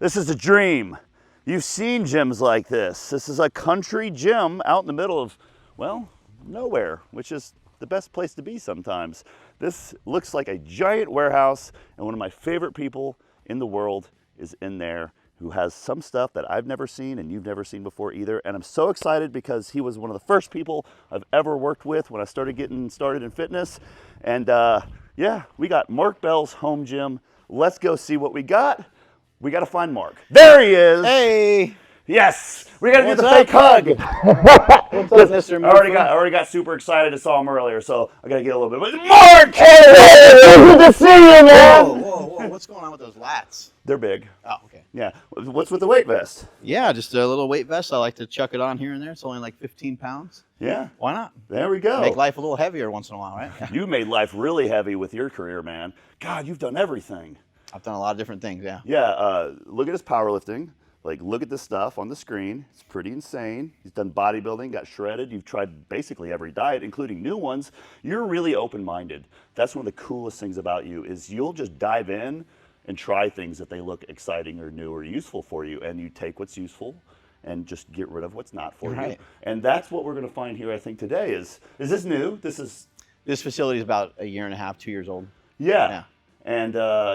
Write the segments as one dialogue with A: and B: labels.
A: This is a dream. You've seen gyms like this. This is a country gym out in the middle of, well, nowhere, which is the best place to be sometimes. This looks like a giant warehouse, and one of my favorite people in the world is in there, who has some stuff that I've never seen and you've never seen before either. And I'm so excited because he was one of the first people I've ever worked with when I started getting started in fitness. And yeah, we got Mark Bell's home gym. Let's go see what we got. We got to find Mark. There he is.
B: Hey.
A: Yes, we got to do the
B: What's
A: fake hug.
B: What's up, Mr. Murphy?
A: I already got super excited. I saw him earlier, so I got to get a little bit. Mark! Hey, good to see you, man.
B: Whoa. What's going on with those lats?
A: They're big.
B: Oh, okay.
A: Yeah. What's with the weight vest?
B: Yeah, just a little weight vest. I like to chuck it on here and there. It's only like 15 pounds.
A: Yeah.
B: Why not?
A: There we go.
B: Make life a little heavier once in a while, right?
A: You made life really heavy with your career, man. God, you've done everything.
B: I've done a lot of different things, yeah.
A: Yeah, look at his powerlifting. Like, look at this stuff on the screen. It's pretty insane. He's done bodybuilding, got shredded. You've tried basically every diet, including new ones. You're really open-minded. That's one of the coolest things about you is you'll just dive in and try things if they look exciting or new or useful for you. And you take what's useful and just get rid of what's not for you. And that's what we're going to find here, I think, today is this new? This
B: facility is about a year and a half, 2 years old.
A: Yeah. And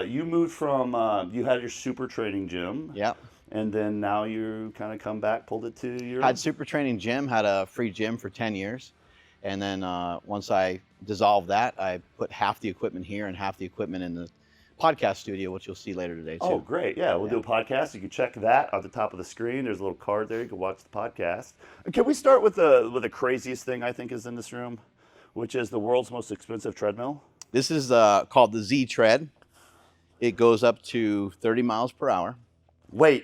A: you moved from, you had your super training gym.
B: Yeah.
A: And then now you kind of come back, pulled it to your...
B: Had super training gym, had a free gym for 10 years. And then once I dissolved that, I put half the equipment here and half the equipment in the podcast studio, which you'll see later today, too.
A: Oh, great. Yeah, we'll do a podcast. You can check that at the top of the screen. There's a little card there. You can watch the podcast. Can we start with the craziest thing I think is in this room, which is the world's most expensive treadmill?
B: This is called the Z Tread. It goes up to 30 miles per hour.
A: Wait,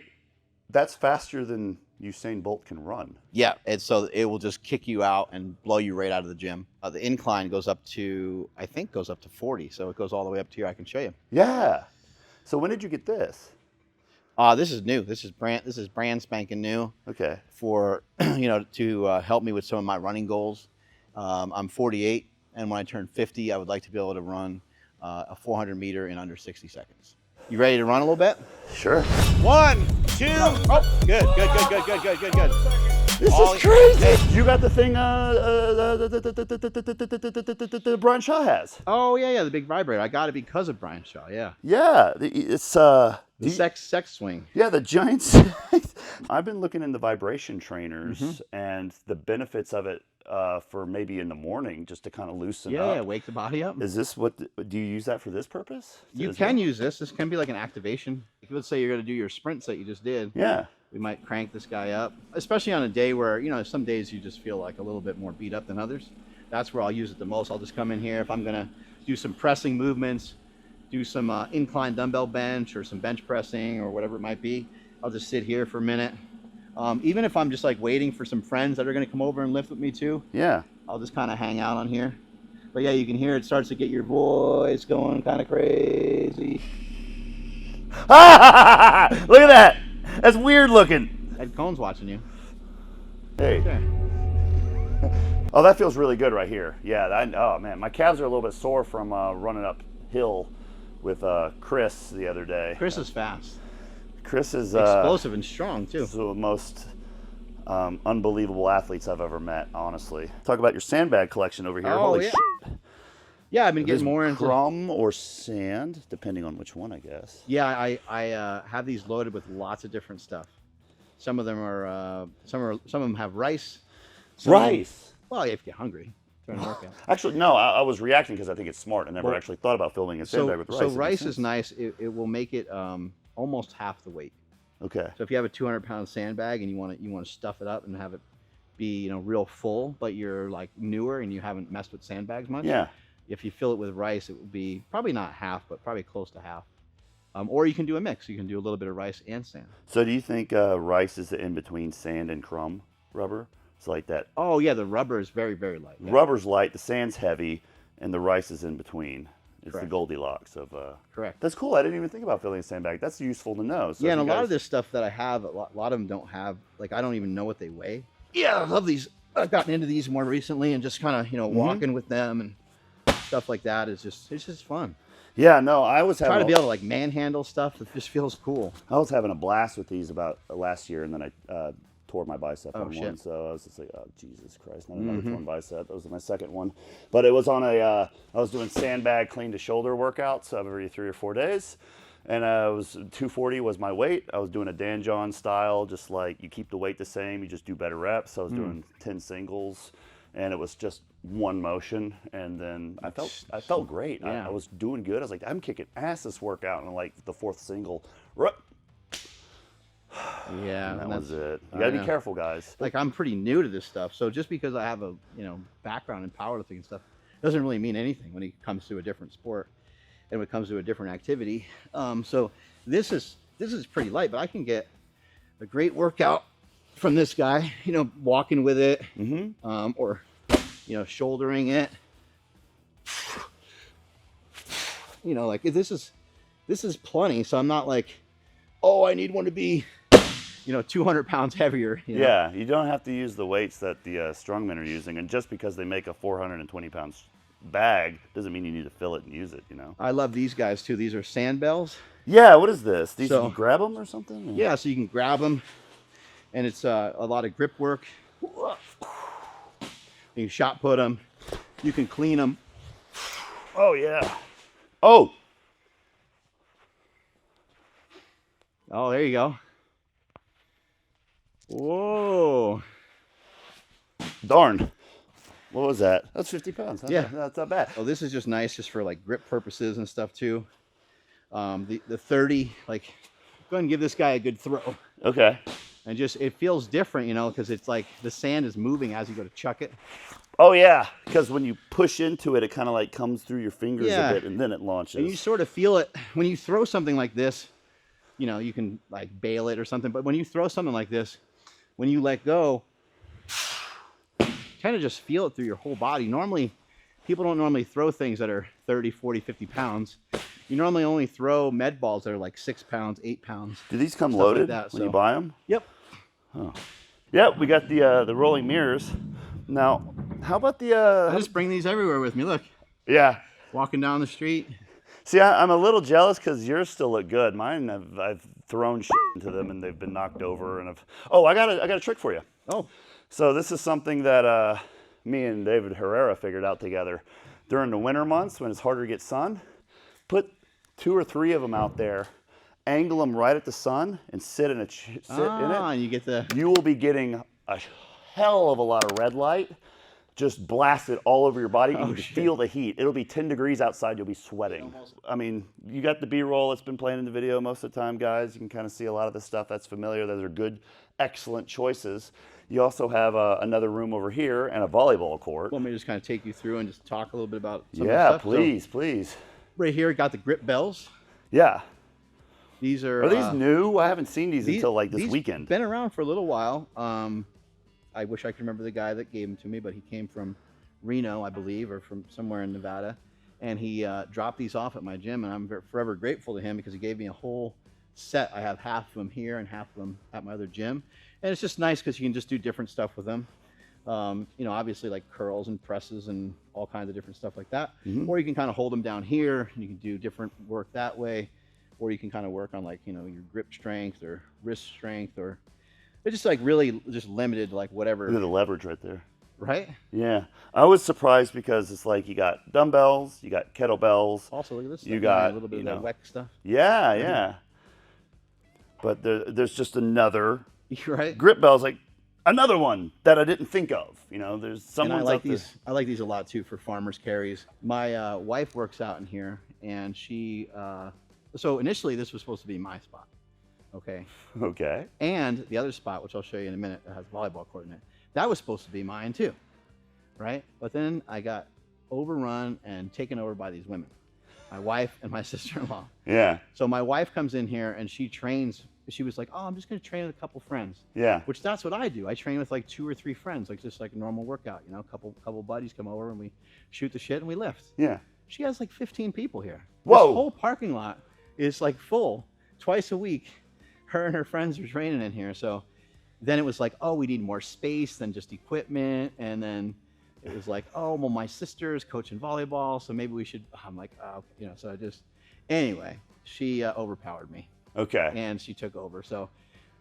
A: that's faster than Usain Bolt can run.
B: Yeah, and so it will just kick you out and blow you right out of the gym. The incline goes up to, I think, goes up to 40. So it goes all the way up to here. I can show you.
A: Yeah. So when did you get this?
B: This is new. This is brand spanking new.
A: Okay.
B: For to help me with some of my running goals. I'm 48, and when I turn 50, I would like to be able to run a 400 meter in under 60 seconds. You ready to run a little bit?
A: Sure.
B: 1, 2. Oh, good.
A: This is crazy. You got the thing Brian Shaw has.
B: Oh, yeah, the big vibrator. I got it because of Brian Shaw, yeah.
A: Yeah, it's...
B: the sex swing.
A: Yeah, the giant... I've been looking into vibration trainers and the benefits of it for maybe in the morning just to kind of loosen up.
B: Yeah, wake the body up.
A: Is this what... Do you use that for this purpose?
B: You can use this. This can be like an activation. Let's say you're going to do your sprints that you just did.
A: Yeah.
B: We might crank this guy up, especially on a day where, some days you just feel like a little bit more beat up than others. That's where I'll use it the most. I'll just come in here. If I'm going to do some pressing movements, do some incline dumbbell bench or some bench pressing or whatever it might be, I'll just sit here for a minute. Even if I'm just like waiting for some friends that are going to come over and lift with me too. Yeah. I'll just kind of hang out on here. But yeah, you can hear it starts to get your voice going kind of crazy.
A: Look at that. That's weird looking.
B: Ed Cohn's watching you.
A: Hey. Okay. Oh, that feels really good right here. Yeah. Oh man, my calves are a little bit sore from running uphill with Chris the other day.
B: Chris is fast.
A: Chris is
B: explosive and strong too.
A: He's the most unbelievable athletes I've ever met, honestly. Talk about your Sandbag collection over here.
B: Oh,
A: Holy
B: yeah.
A: shit.
B: Yeah, I've been getting more into
A: crumb or sand, depending on which one, I guess.
B: Yeah, I have these loaded with lots of different stuff. Some of them are some of them have rice.
A: Rice.
B: Well, if you're hungry, trying to work out.
A: Actually, no, I was reacting because I think it's smart. I never actually thought about filling a sandbag with rice.
B: So rice is nice. It will make it almost half the weight.
A: Okay.
B: So if you have a 200-pound sandbag and you want to stuff it up and have it be real full, but you're like newer and you haven't messed with sandbags much.
A: Yeah.
B: If you fill it with rice, it will be probably not half, but probably close to half. Or you can do a mix. You can do a little bit of rice and sand.
A: So do you think rice is the in-between sand and crumb rubber? It's like that.
B: Oh, yeah, the rubber is very, very light.
A: Yeah. Rubber's light, the sand's heavy, and the rice is in between. It's
B: Correct.
A: The Goldilocks of...
B: Correct.
A: That's cool. I didn't even think about filling a sandbag. That's useful to know. So
B: yeah, and a lot of this stuff that I have, a lot of them don't have, like, I don't even know what they weigh. Yeah, I love these. I've gotten into these more recently and just kind of, walking with them and stuff like that is just, it's just fun.
A: Yeah, no, I was
B: Try to
A: having
B: be able to like manhandle stuff. It just feels cool.
A: I was having a blast with these about last year, and then I tore my bicep on
B: shit.
A: one, so I was just like, oh Jesus Christ, not another torn bicep. That was my second one, but it was on a I was doing sandbag clean to shoulder workouts every 3 or 4 days, and I was 240 was my weight. I was doing a Dan John style, just like you keep the weight the same, you just do better reps. So I was doing 10 singles, and it was just one motion, and then I felt great.
B: Yeah.
A: I was doing good. I was like, I'm kicking ass this workout, and like the fourth single,
B: Yeah,
A: and that was it. You
B: I
A: gotta
B: know.
A: be careful, guys.
B: Like I'm pretty new to this stuff, so just because I have a background in powerlifting and stuff doesn't really mean anything when it comes to a different sport and when it comes to a different activity. So this is pretty light, but I can get a great workout from this guy. Walking with it, or shouldering it. Like this is plenty. So I'm not like, oh, I need one to be 200 pounds heavier.
A: Yeah, you don't have to use the weights that the strongmen are using, and just because they make a 420 pounds bag doesn't mean you need to fill it and use it.
B: I love these guys too. These are SandBells.
A: Yeah, what is this? These
B: So-
A: you grab them or something? Or?
B: Yeah, so you can grab them, and it's a lot of grip work. You can shot put them. You can clean them.
A: Oh yeah. Oh.
B: Oh, there you go. Whoa.
A: Darn. What was that? That's 50 pounds.
B: Yeah.
A: That's not bad.
B: Oh, this is just nice just for like grip purposes and stuff too. The 30, like, go ahead and give this guy a good throw.
A: Okay.
B: And just, it feels different, because it's like the sand is moving as you go to chuck it.
A: Oh yeah, because when you push into it, it kind of like comes through your fingers
B: Yeah.
A: a bit, and then it launches.
B: And you sort of feel it when you throw something like this. You can like bail it or something, but when you throw something like this, when you let go, kind of just feel it through your whole body. Normally, people don't normally throw things that are 30, 40, 50 pounds. You normally only throw med balls that are like 6 pounds, 8 pounds.
A: Do these come
B: Stuff like
A: loaded
B: that,
A: when you
B: so-
A: buy them?
B: Yep.
A: Oh. Yeah, we got the rolling mirrors. Now, how about the?
B: I just bring these everywhere with me. Look,
A: Yeah.
B: walking down the street.
A: See, I'm a little jealous because yours still look good. Mine, I've thrown shit into them and they've been knocked over. And I got a trick for you.
B: Oh,
A: So this is something that me and David Herrera figured out together during the winter months when it's harder to get sun. Put 2 or 3 of them out there, angle them right at the sun, and sit in it.
B: and you get the.
A: You will be getting a hell of a lot of red light. Just blast it all over your body. You can feel the heat. It'll be 10 degrees outside. You'll be sweating. I mean, you got the B-roll. It's been playing in the video most of the time, guys. You can kind of see a lot of the stuff that's familiar. Those are good, excellent choices. You also have another room over here and a volleyball court.
B: Want me to just kind of take you through and just talk a little bit about some of the
A: Yeah,
B: stuff?
A: please, please.
B: So, right here, got the GripBells.
A: Yeah.
B: These are.
A: Are these new? I haven't seen these until like this
B: these
A: weekend.
B: Been around for a little while. I wish I could remember the guy that gave them to me, but he came from Reno, I believe, or from somewhere in Nevada, and he dropped these off at my gym, and I'm forever grateful to him because he gave me a whole set. I have half of them here and half of them at my other gym, and it's just nice because you can just do different stuff with them. Obviously like curls and presses and all kinds of different stuff like that. Or you can kind of hold them down here and you can do different work that way. Or you can kind of work on like, your grip strength or wrist strength, or it's just like really just limited to like whatever.
A: Look at the leverage right there.
B: Right?
A: Yeah. I was surprised because it's like you got dumbbells, you got kettlebells.
B: Also, look at this.
A: You
B: stuff,
A: got,
B: a little bit of that WEC stuff.
A: Yeah, yeah. But there's just another
B: Right?
A: GripBells, like another one that I didn't think of. There's some
B: And I
A: ones
B: like
A: out there.
B: these. I like these a lot too for farmers carries. My wife works out in here, and she. So initially, this was supposed to be my spot. Okay.
A: Okay.
B: And the other spot, which I'll show you in a minute, that has a volleyball court in it, that was supposed to be mine too, right? But then I got overrun and taken over by these women, my wife and my sister-in-law.
A: Yeah.
B: So my wife comes in here and she trains. She was like, "Oh, I'm just going to train with a couple friends."
A: Yeah.
B: Which that's what I do. I train with like 2 or 3 friends, like just like a normal workout. A couple buddies come over and we shoot the shit and we lift.
A: Yeah.
B: She has like 15 people here.
A: Whoa.
B: This whole parking lot is like full twice a week. Her and her friends are training in here. So then it was like, oh, we need more space than just equipment. And then It was like, oh, well, my sister's coaching volleyball, so maybe we should. I'm like, oh, you know, so I just, anyway, she overpowered me.
A: Okay.
B: And she took over. So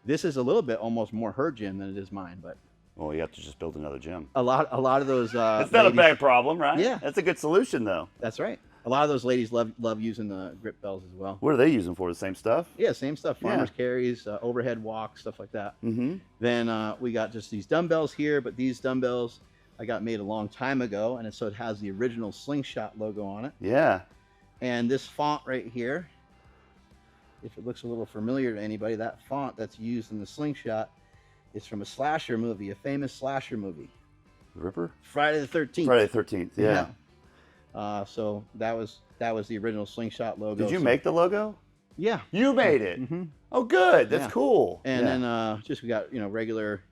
B: this is a little bit almost more her gym than it is mine, but.
A: Well, you have to just build another gym.
B: A lot of those.
A: It's not a bad problem, right?
B: Yeah.
A: That's a good solution, though.
B: That's right. A lot of those ladies love using the GripBells as well.
A: What are they using for? The same stuff?
B: Yeah, same stuff. Farmers carries, overhead walks, stuff like that.
A: Mm-hmm.
B: Then we got just these dumbbells here, but these dumbbells I got made a long time ago, and so it has the original Slingshot logo on it.
A: Yeah.
B: And this font right here, if it looks a little familiar to anybody, that font that's used in the Slingshot is from a slasher movie, a famous slasher movie.
A: The Ripper?
B: Friday the 13th.
A: Friday the 13th, yeah.
B: So that was the original Slingshot logo.
A: Did you make the logo?
B: Yeah.
A: You made it?
B: Mm-hmm.
A: Oh, good. That's cool.
B: And then just we got, you know, regular,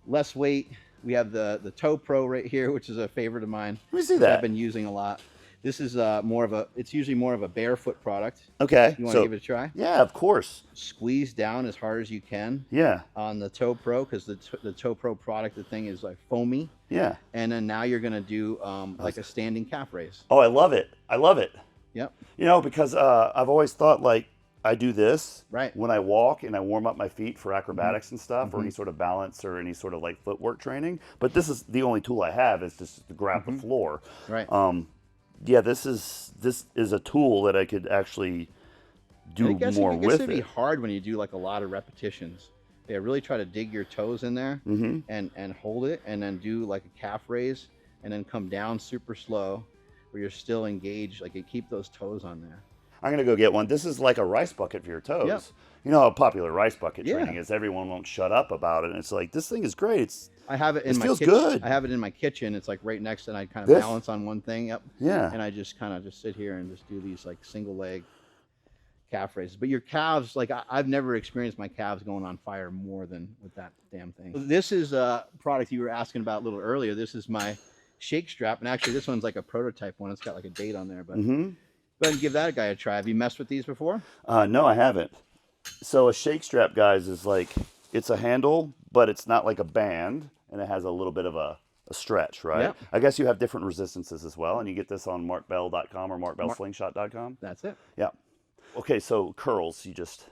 B: less weight. We have the ToePro right here, which is a favorite of mine.
A: Let me see that.
B: I've been using a lot. This is it's usually more of a barefoot product.
A: Okay.
B: You want to give it a try?
A: Yeah, of course.
B: Squeeze down as hard as you can.
A: Yeah.
B: On the ToePro, because the ToePro product, the thing is like foamy.
A: Yeah.
B: And then now you're gonna do like a standing calf raise.
A: Oh, I love it. I love it.
B: Yep.
A: You know, because I've always thought like I do this
B: right
A: when I walk and I warm up my feet for acrobatics and stuff, or any sort of balance or any sort of like footwork training. But this is the only tool I have is just to grab the floor.
B: Right.
A: Yeah, this is a tool that I could actually do more with.
B: It'd be hard when you do like a lot of repetitions. Yeah, really try to dig your toes in there and hold it, and then do like a calf raise, and then come down super slow, where you're still engaged. Like you keep those toes on there.
A: I'm gonna go get one. This is like a rice bucket for your toes.
B: Yep.
A: You know how popular rice bucket training is. Everyone won't shut up about it. And it's like, this thing is great.
B: I have it in my
A: feels
B: kitchen.
A: good.
B: I have it in my kitchen. It's like right next to it. I kind of balance on one thing. Yep.
A: Yeah.
B: And I just kind of just sit here and just do these like single leg calf raises. But your calves, like I've never experienced my calves going on fire more than with that damn thing. This is a product you were asking about a little earlier. This is my shake strap. And actually this one's like a prototype one. It's got like a date on there, but go ahead and give that a guy a try. Have you messed with these before?
A: No, I haven't. So a shake strap, guys, is like, it's a handle, but it's not like a band, and it has a little bit of a stretch, right?
B: Yep.
A: I guess you have different resistances as well, and you get this on markbell.com or markbellslingshot.com.
B: That's it.
A: Yeah. Okay, so curls, you just...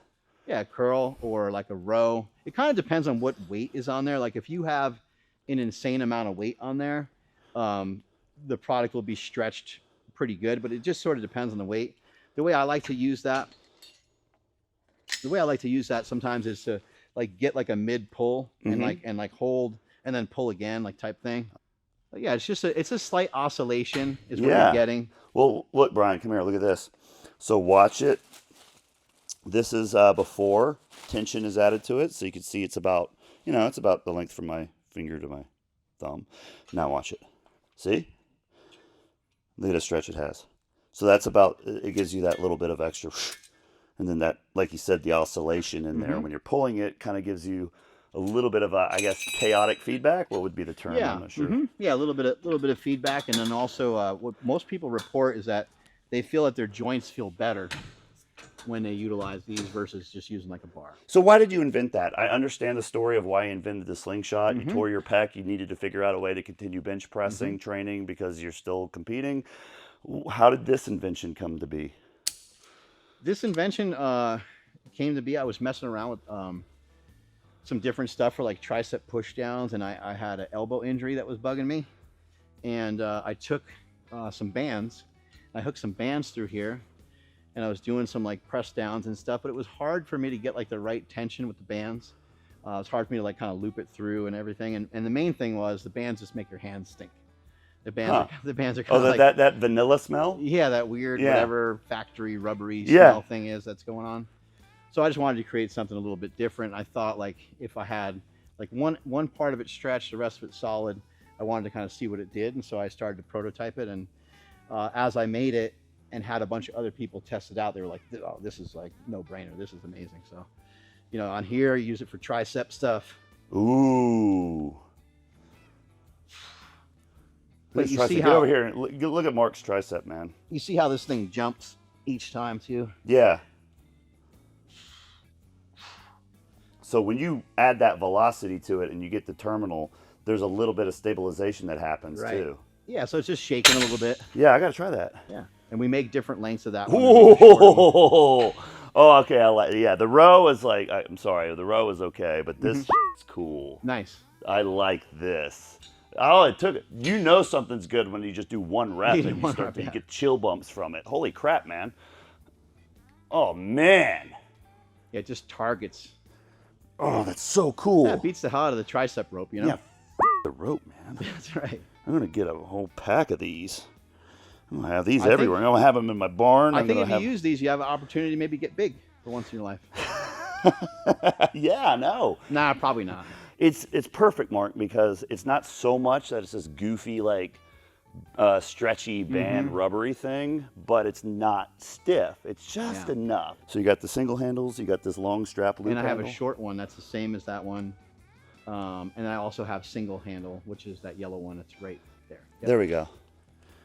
B: Yeah, curl or like a row. It kind of depends on what weight is on there. Like if you have an insane amount of weight on there, the product will be stretched pretty good, but it just sort of depends on the weight. The way I like to use that sometimes is to like get like a mid pull and like hold and then pull again, like type thing. But yeah, it's a slight oscillation is what you're getting.
A: Well, look, Brian, come here, look at this. So watch it. This is before tension is added to it, so you can see it's about, it's about the length from my finger to my thumb. Now watch it. See? Look at the stretch it has. So that's about, it gives you that little bit of extra, and then that, like you said, the oscillation in there, when you're pulling it, kind of gives you a little bit of a, I guess, chaotic feedback. What would be the term?
B: Yeah.
A: I'm not sure.
B: Yeah, a little bit of feedback, and then also what most people report is that they feel that their joints feel better when they utilize these versus just using like a bar.
A: So why did you invent that? I understand the story of why you invented the slingshot. You tore your pec. You needed to figure out a way to continue bench pressing training because you're still competing. How did this invention come to be?
B: This invention came to be, I was messing around with some different stuff for like tricep push downs, and I had an elbow injury that was bugging me. And I took some bands. I hooked some bands through here, and I was doing some like press downs and stuff, but it was hard for me to get like the right tension with the bands. It's hard for me to like kind of loop it through and everything. And the main thing was the bands just make your hands stink. The bands are kind of like
A: that vanilla smell?
B: Yeah, that weird whatever factory rubbery smell thing is that's going on. So I just wanted to create something a little bit different. I thought like if I had like one part of it stretched, the rest of it solid, I wanted to kind of see what it did. And so I started to prototype it. And as I made it and had a bunch of other people test it out, they were like, oh, this is like no brainer. This is amazing. So, on here, I use it for tricep stuff.
A: Ooh.
B: But you see
A: Get over here and look at Mark's tricep, man.
B: You see how this thing jumps each time too?
A: Yeah. So when you add that velocity to it and you get the terminal, there's a little bit of stabilization that happens too.
B: Yeah, so it's just shaking a little bit.
A: Yeah, I gotta try that.
B: Yeah, and we make different lengths of that one. Oh,
A: okay. I like. Yeah, the row is like. I'm sorry, the row is okay, but this is cool.
B: Nice.
A: I like this. Oh, it took. You know something's good when you just do one rep and you start to get chill bumps from it. Holy crap, man! Oh man.
B: Yeah, it just targets.
A: Oh, that's so cool.
B: Yeah, it beats the hell out of the tricep rope, you know.
A: Yeah, the rope, man.
B: That's right.
A: I'm gonna get a whole pack of these. I'm gonna have these everywhere. I'm gonna have them in my barn.
B: I think if you use these, you have an opportunity to maybe get big for once in your life.
A: Yeah, no.
B: Nah, probably not.
A: It's perfect, Mark, because it's not so much that it's this goofy, like, stretchy band rubbery thing, but it's not stiff. It's just enough. So you got the single handles, you got this long strap loop
B: and I have
A: handle.
B: a short one that's the same as that one. And I also have single handle, which is that yellow one that's right there. Yep.
A: There we go.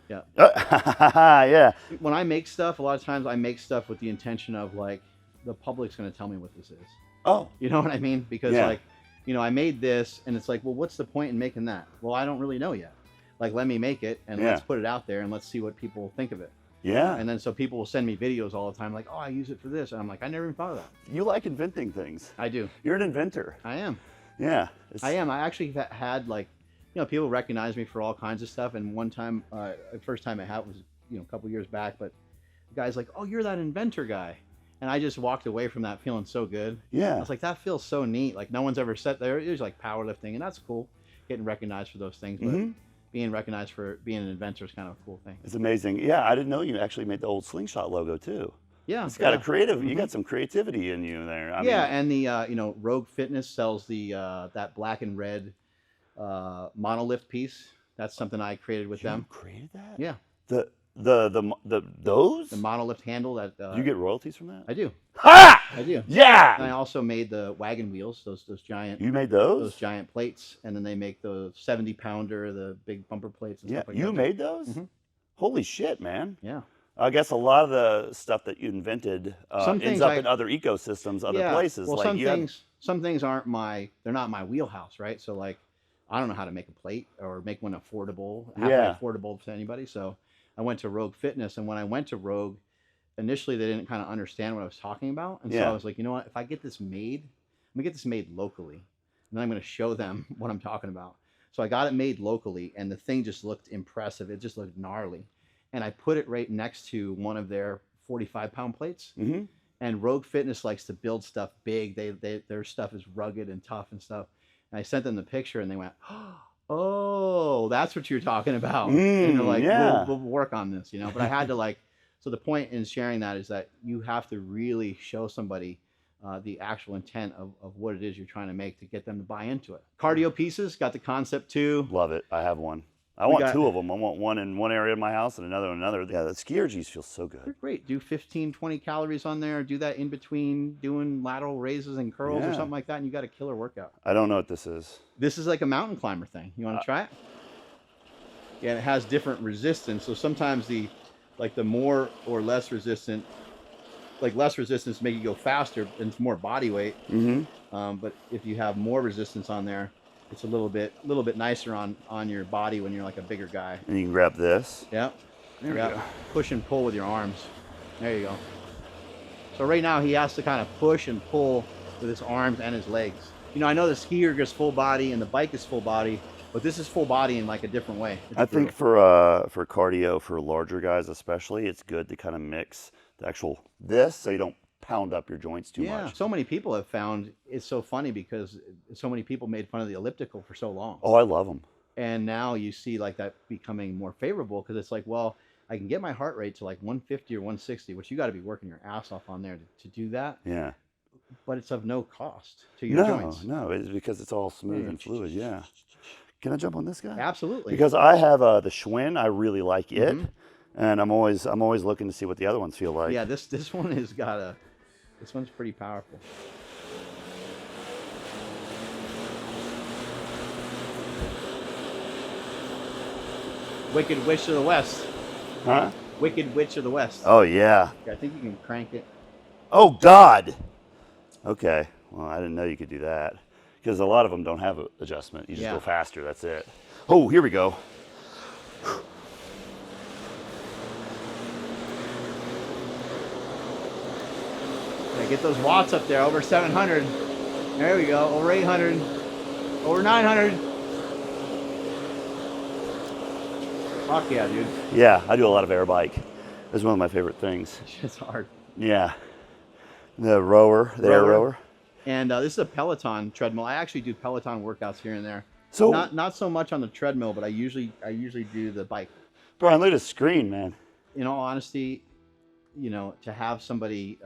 B: Yeah.
A: Yeah.
B: When I make stuff, a lot of times I make stuff with the intention of like, the public's going to tell me what this is.
A: Oh.
B: You know what I mean? Because like, you know, I made this and it's like, well, what's the point in making that? Well, I don't really know yet. Like, let me make it and let's put it out there and let's see what people think of it.
A: Yeah.
B: And then so people will send me videos all the time like, oh, I use it for this. And I'm like, I never even thought of that.
A: You like inventing things.
B: I do.
A: You're an inventor.
B: I am.
A: Yeah.
B: I am. I actually had like, you know, people recognize me for all kinds of stuff. And one time, the first time I had was, you know, a couple years back, but the guy's like, oh, you're that inventor guy. And I just walked away from that feeling so good.
A: Yeah.
B: I was like, that feels so neat. Like no one's ever said there. It was like powerlifting and that's cool. Getting recognized for those things. But being recognized for being an inventor is kind of a cool thing.
A: It's amazing. Yeah, I didn't know you actually made the old slingshot logo too.
B: Yeah.
A: It's got a creative, you got some creativity in you there. I mean,
B: and the, you know, Rogue Fitness sells the, that black and red monolift piece. That's something I created with them.
A: You created that?
B: Yeah.
A: Those?
B: The monolift handle that.
A: Do you get royalties from that?
B: I do.
A: Ha!
B: I do.
A: Yeah!
B: And I also made the wagon wheels, those giant.
A: You made those?
B: Those giant plates. And then they make the 70-pounder, the big bumper plates and stuff like that.
A: You made those? Holy shit, man.
B: Yeah.
A: I guess a lot of the stuff that you invented ends up in other ecosystems, other places.
B: Well,
A: like
B: some things aren't they're not my wheelhouse, right? So like, I don't know how to make a plate or make one affordable, affordable to anybody. So I went to Rogue Fitness, and when I went to Rogue, initially they didn't kind of understand what I was talking about, and so I was like, you know what? If I get this made, I'm gonna get this made locally, and then I'm gonna show them what I'm talking about. So I got it made locally, and the thing just looked impressive. It just looked gnarly, and I put it right next to one of their 45-pound plates. And Rogue Fitness likes to build stuff big. Their stuff is rugged and tough and stuff. And I sent them the picture, and they went, oh, that's what you're talking about. And they're like, we'll work on this, you know. But I had to like, so the point in sharing that is that you have to really show somebody the actual intent of what it is you're trying to make to get them to buy into it. Cardio pieces, got the concept too.
A: Love it. I have one. I want two of them. I want one in one area of my house and another in another. Yeah, the ski G's feel so good.
B: They're great. Do 15, 20 calories on there. Do that in between doing lateral raises and curls or something like that, and you got a killer workout.
A: I don't know what this is.
B: This is like a mountain climber thing. You want to try it? Yeah, and it has different resistance. So sometimes the more or less resistant, like less resistance make you go faster and it's more body weight. But if you have more resistance on there, it's a little bit nicer on your body when you're like a bigger guy.
A: And you can grab this.
B: Yeah. There we go. Push and pull with your arms. There you go. So right now he has to kind of push and pull with his arms and his legs. You know, I know the skier goes full body and the bike is full body, but this is full body in like a different way.
A: I think for cardio, for larger guys especially, it's good to kind of mix the actual this so you don't pound up your joints too much.
B: Yeah, so many people have found it's so funny because so many people made fun of the elliptical for so long.
A: Oh, I love them.
B: And now you see like that becoming more favorable because it's like, well, I can get my heart rate to like 150 or 160, which you got to be working your ass off on there to do that.
A: Yeah.
B: But it's of no cost to your joints.
A: No, it's because it's all smooth and fluid. Yeah. Can I jump on this guy?
B: Absolutely.
A: Because I have the Schwinn. I really like it, and I'm always looking to see what the other ones feel like.
B: Yeah, this one has got this one's pretty powerful. Wicked Witch of the West.
A: Huh?
B: Wicked Witch of the West.
A: Oh yeah.
B: I think you can crank it.
A: Oh God. Okay. Well, I didn't know you could do that. because a lot of them don't have an adjustment. You just
B: Yeah.
A: go faster, that's it. Oh, here we go.
B: Yeah, get those watts up there, over 700. There we go, over 800, over 900. Fuck yeah, dude.
A: Yeah, I do a lot of air bike. It's one of my favorite things.
B: It's hard.
A: Yeah. The rower, the air rower.
B: And this is a Peloton treadmill. I actually do Peloton workouts here and there.
A: So
B: not so much on the treadmill, but I usually do the bike.
A: Brian, look at the screen, man.
B: In all honesty, you know, to have somebody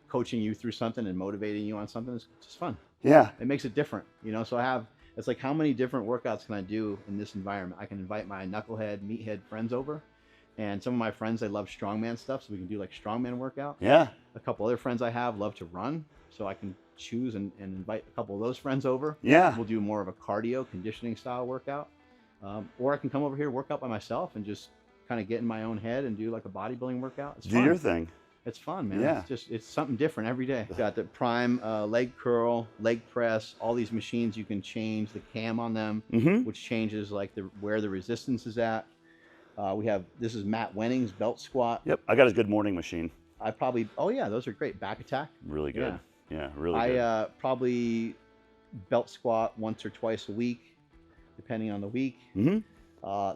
B: coaching you through something and motivating you on something is just fun.
A: Yeah.
B: It makes it different, you know. So it's like, how many different workouts can I do in this environment? I can invite my knucklehead, meathead friends over, and some of my friends, they love strongman stuff, so we can do like strongman workout.
A: Yeah.
B: A couple other friends I have love to run, so I can choose and invite a couple of those friends over.
A: Yeah.
B: We'll do more of a cardio conditioning style workout, or I can come over here, work out by myself, and just kind of get in my own head and do like a bodybuilding workout. It's
A: Do
B: fun.
A: your thing.
B: It's fun, man.
A: Yeah.
B: It's something different every day. Got the Prime leg curl, leg press, all these machines. You can change the cam on them, which changes like where the resistance is at. This is Matt Wenning's belt squat.
A: Yep. I got a good morning machine.
B: Oh yeah, those are great. Back attack.
A: Really good. Yeah, really good.
B: I probably belt squat once or twice a week, depending on the week.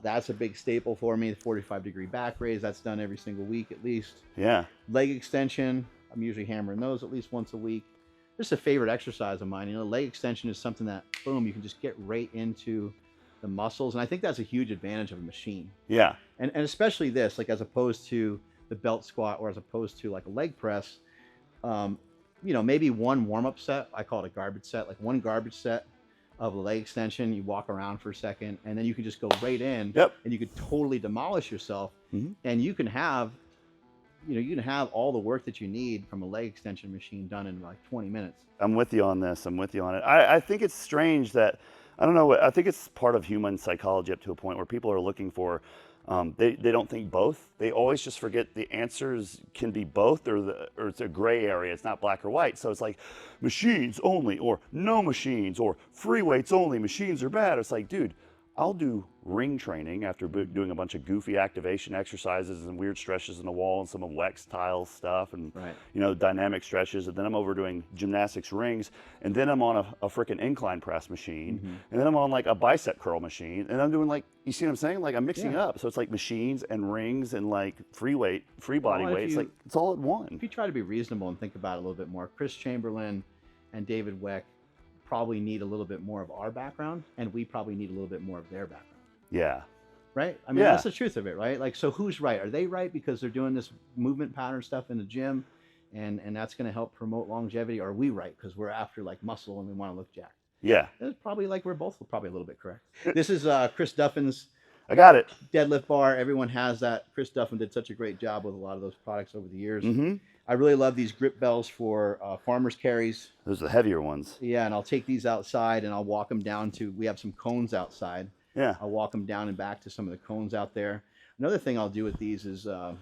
B: That's a big staple for me. The 45-degree back raise, that's done every single week at least.
A: Yeah.
B: Leg extension, I'm usually hammering those at least once a week. Just a favorite exercise of mine. You know, leg extension is something that, boom, you can just get right into the muscles. And I think that's a huge advantage of a machine.
A: Yeah.
B: And especially this, like as opposed to the belt squat or as opposed to like a leg press, you know, maybe one warm-up set, I call it a garbage set, like one garbage set of a leg extension, you walk around for a second, and then you can just go right in.
A: Yep.
B: And you could totally demolish yourself. And you can have, you know, you can have all the work that you need from a leg extension machine done in like 20 minutes.
A: I'm with you on this. I'm with you on it. I think it's strange that, I don't know, I think it's part of human psychology up to a point where people are looking for, they don't think both. They always just forget the answers can be both, or it's a gray area. It's not black or white. So it's like machines only, or no machines, or free weights only. Machines are bad. It's like, dude, I'll do ring training after doing a bunch of goofy activation exercises and weird stretches in the wall and some of Wex tile stuff and you know, dynamic stretches. And then I'm over doing gymnastics rings, and then I'm on a freaking incline press machine, and then I'm on like a bicep curl machine, and I'm doing like, you see what I'm saying? Like I'm mixing up. So it's like machines and rings and like free body weight. It's like, it's all at one.
B: If you try to be reasonable and think about it a little bit more, Chris Chamberlain and David Weck probably need a little bit more of our background, and we probably need a little bit more of their background.
A: Yeah.
B: Right? I mean, that's the truth of it, right? Like, so who's right? Are they right because they're doing this movement pattern stuff in the gym, and that's going to help promote longevity? Or are we right because we're after like muscle and we want to look jacked?
A: Yeah.
B: It's probably like we're both probably a little bit correct. This is Chris Duffin's
A: I got it.
B: deadlift bar. Everyone has that. Chris Duffin did such a great job with a lot of those products over the years. I really love these GripBells for farmer's carries.
A: Those are the heavier ones.
B: Yeah, and I'll take these outside and I'll walk them down to, we have some cones outside.
A: Yeah.
B: I'll walk them down and back to some of the cones out there. Another thing I'll do with these is I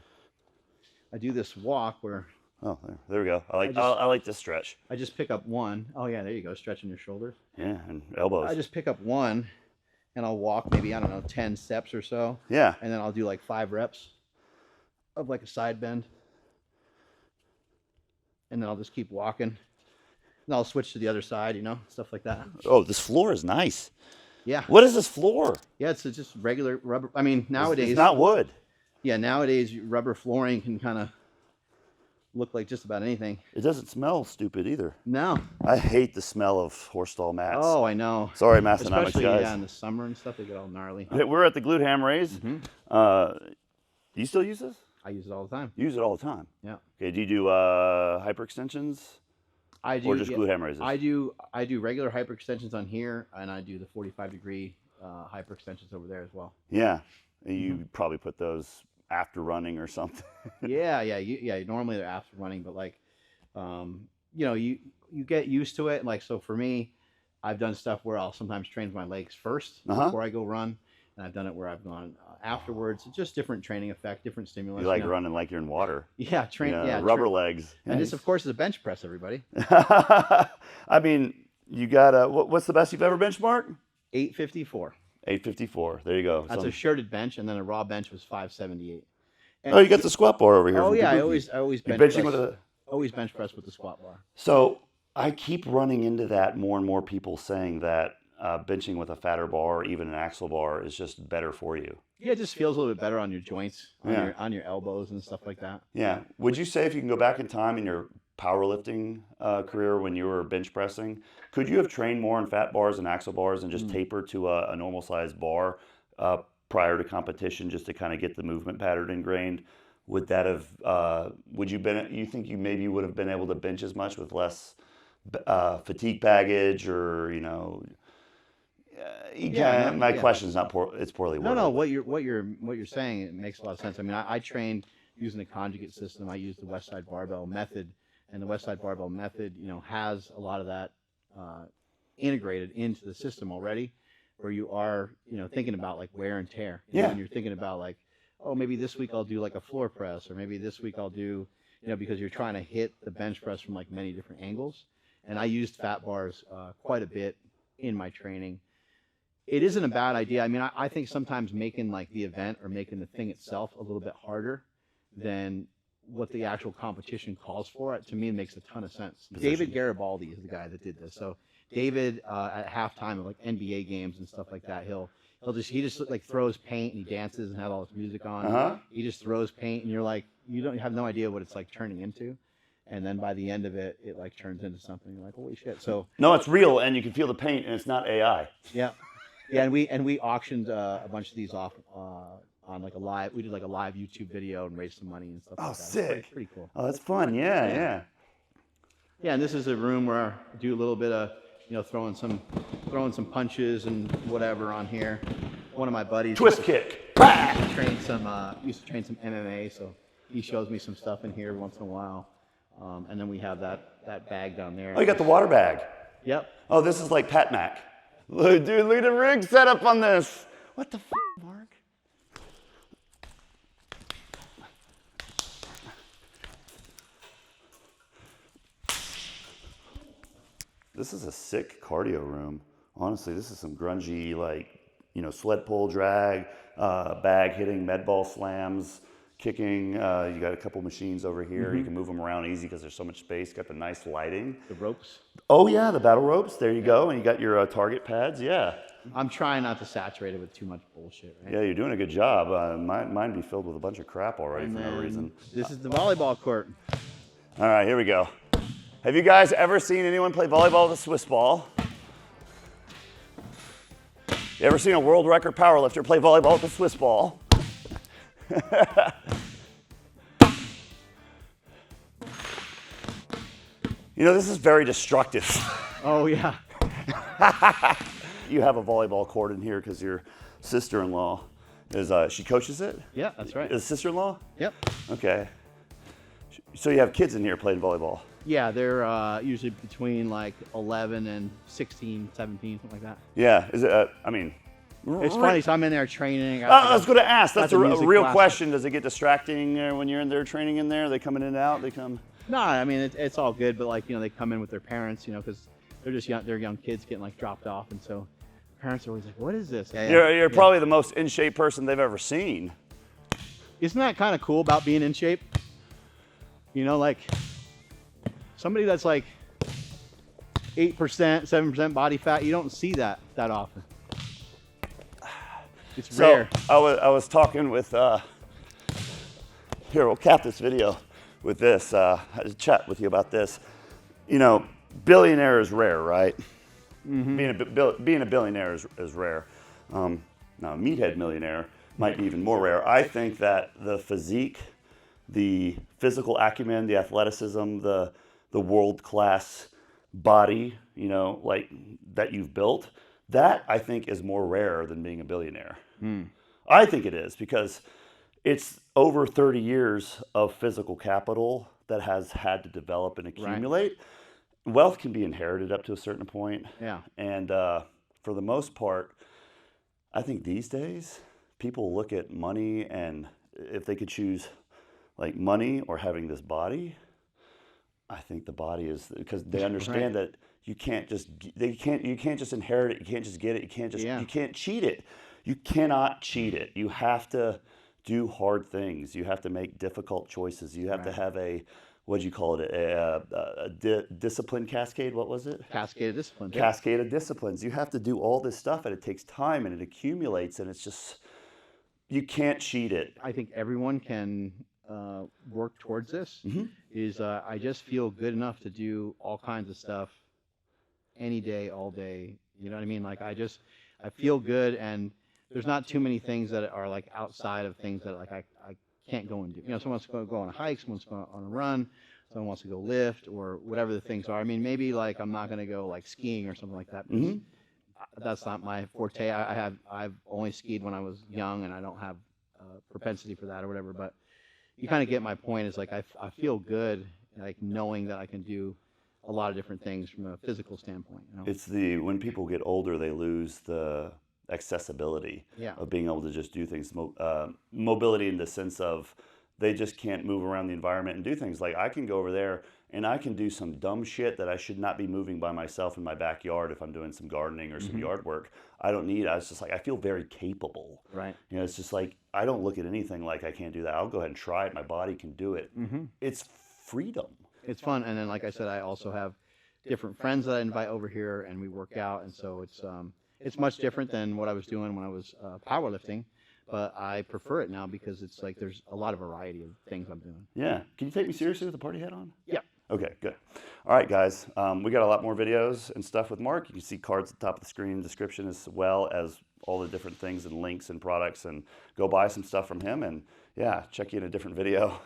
B: do this walk where...
A: Oh, there we go. I like this stretch.
B: I just pick up one. Oh yeah, there you go, stretching your shoulders.
A: Yeah, and elbows.
B: I just pick up one and I'll walk maybe, I don't know, 10 steps or so.
A: Yeah.
B: And then I'll do like 5 reps of like a side bend. And then I'll just keep walking. And I'll switch to the other side, you know, stuff like that.
A: Oh, this floor is nice.
B: Yeah.
A: What is this floor?
B: Yeah, it's just regular rubber. I mean, nowadays...
A: It's not wood.
B: Yeah, nowadays rubber flooring can kind of look like just about anything.
A: It doesn't smell stupid either.
B: No.
A: I hate the smell of horse stall mats.
B: Oh, I know.
A: Sorry, Massonomics
B: Especially,
A: guys.
B: yeah, in the summer and stuff, they get all gnarly.
A: We're at the Glute Ham Raise. You still use this?
B: I use it all the time.
A: You use it all the time?
B: Yeah.
A: Okay, do you do hyperextensions?
B: I do.
A: Or just glute ham raises?
B: I do regular hyperextensions on here, and I do the 45-degree hyperextensions over there as well.
A: Yeah. You probably put those after running or something.
B: Yeah. Normally they're after running, but like, you know, you get used to it. Like, so for me, I've done stuff where I'll sometimes train my legs first before I go run, and I've done it where I've gone afterwards. It's just different training effect, different stimulus.
A: You like running like you're in water.
B: Yeah, rubber
A: legs.
B: And this, of course, is a bench press, everybody.
A: I mean, You got what's the best you've ever benchmarked?
B: 854.
A: 854. There you go.
B: That's a shirted bench, and then a raw bench was 578. And
A: oh, you got the squat bar over here.
B: oh
A: from
B: yeah, I
A: Kabuki.
B: always
A: You're
B: bench
A: benching
B: press.
A: with a.
B: Always bench press with the squat bar.
A: So I keep running into that more and more people saying that benching with a fatter bar, or even an axle bar, is just better for you.
B: Yeah, it just feels a little bit better on your joints, on
A: Yeah.
B: your elbows and stuff like that.
A: Yeah. Would you say if you can go back in time in your powerlifting career when you were bench pressing, could you have trained more on fat bars and axle bars and just taper to a normal sized bar prior to competition just to kind of get the movement pattern ingrained? Would that have, you think you maybe would have been able to bench as much with less fatigue baggage or, my question's not poor, it's poorly worded.
B: No, what you're saying, it makes a lot of sense. I mean, I trained using a conjugate system. I used the West Side Barbell method, and the West Side Barbell method, has a lot of that integrated into the system already, where you are, thinking about like wear and tear. And you're thinking about like, oh, maybe this week I'll do like a floor press, or maybe this week I'll do, because you're trying to hit the bench press from like many different angles. And I used fat bars quite a bit in my training. It isn't a bad idea. I mean, I think sometimes making like the event or making the thing itself a little bit harder than what the actual competition calls for, it to me makes a ton of sense. David Garibaldi is the guy that did this. So David at halftime of like NBA games and stuff like that, he just like throws paint and he dances and has all this music on. He just throws paint and you're like, you have no idea what it's like turning into. And then by the end of it, it like turns into something. You're like, holy shit. So
A: no, it's real and you can feel the paint and it's not AI.
B: Yeah. Yeah, and we auctioned a bunch of these off on like a live. We did like a live YouTube video and raised some money and stuff.
A: Oh,
B: like that.
A: sick!
B: Pretty cool.
A: Oh, that's fun. Yeah.
B: Yeah, and this is a room where I do a little bit of throwing some punches and whatever on here. One of my buddies
A: twist kick.
B: used to train some MMA, so he shows me some stuff in here once in a while. And then we have that bag down there.
A: Oh, you got the water bag.
B: Yep.
A: Oh, this is like Pat Mac. Look, dude, look at the rig setup on this. What the Mark? This is a sick cardio room. Honestly, this is some grungy, like, sled pull drag, bag hitting, med ball slams, kicking. You got a couple machines over here. You can move them around easy because there's so much space. Got the nice lighting.
B: The ropes.
A: Oh yeah, the battle ropes. There you go. And you got your target pads. Yeah.
B: I'm trying not to saturate it with too much bullshit, right?
A: Yeah, you're doing a good job. Mine be filled with a bunch of crap already for no reason.
B: This is the volleyball court.
A: All right, here we go. Have you guys ever seen anyone play volleyball with a Swiss ball? You ever seen a world record powerlifter play volleyball with a Swiss ball? This is very destructive.
B: Oh, yeah.
A: You have a volleyball court in here because your sister-in-law she coaches it?
B: Yeah, that's right.
A: Is sister-in-law?
B: Yep.
A: Okay. So you have kids in here playing volleyball?
B: Yeah, they're usually between like 11 and 16, 17, something like that.
A: Yeah. Is it?
B: It's funny. So I'm in there training.
A: I was going to ask. That's a real
B: class.
A: question. Does it get distracting when you're in there training in there? Are they coming in and out? They come.
B: No, I mean it's all good. But like they come in with their parents, because they're just young. They're young kids getting like dropped off, and so parents are always like, "What is this?"
A: You're probably the most in shape person they've ever seen.
B: Isn't that kind of cool about being in shape? Like somebody that's like 8%, 7% body fat. You don't see that often. It's rare.
A: I was talking with here. We'll cap this video with this. I just chat with you about this. Billionaire is rare, right? Mm-hmm. Being a billionaire is rare. Now, a meathead millionaire might be even more rare. I think that the physique, the physical acumen, the athleticism, the world-class body, like that you've built, that I think is more rare than being a billionaire. I think it is because it's over 30 years of physical capital that has had to develop and accumulate. Right. Wealth can be inherited up to a certain point.
B: Yeah.
A: And for the most part, I think these days people look at money, and if they could choose like money or having this body, I think the body is, because they understand that you can't just you can't just inherit it. You can't just get it. You can't just you can't cheat it. You cannot cheat it. You have to do hard things. You have to make difficult choices. You have to have a, what'd you call it? Discipline cascade. What was it?
B: Cascade of disciplines.
A: Cascade of disciplines. You have to do all this stuff, and it takes time, and it accumulates, and it's just, you can't cheat it.
B: I think everyone can work towards this. Is I just feel good enough to do all kinds of stuff any day, all day. You know what I mean? Like I feel good, and there's not too many things that are like outside of things that like I can't go and do. You know, someone wants to go on a hike, someone wants to go on a run, someone wants to go lift, or whatever the things are. I mean, maybe like I'm not going to go like skiing or something like that. That's not my forte. I've only skied when I was young, and I don't have propensity for that or whatever. But you kind of get my point. Is like I feel good, like knowing that I can do a lot of different things from a physical standpoint. You know?
A: It's when people get older, they lose the accessibility of being able to just do things. Mobility in the sense of they just can't move around the environment and do things. Like I can go over there and I can do some dumb shit that I should not be moving by myself in my backyard if I'm doing some gardening or some yard work. I don't need, I was just like, I feel very capable.
B: Right.
A: You know, it's just like, I don't look at anything like I can't do that. I'll go ahead and try it. My body can do it. It's freedom.
B: It's fun. And then, like I said, I also have different friends that I invite over here, and we work out. And so it's much different than what I was doing when I was powerlifting. But I prefer it now because it's like there's a lot of variety of things I'm doing.
A: Yeah. Can you take me seriously with the party hat on?
B: Yeah.
A: Okay, good. All right, guys. We got a lot more videos and stuff with Mark. You can see cards at the top of the screen, description, as well as all the different things and links and products. And go buy some stuff from him. And yeah, check you in a different video.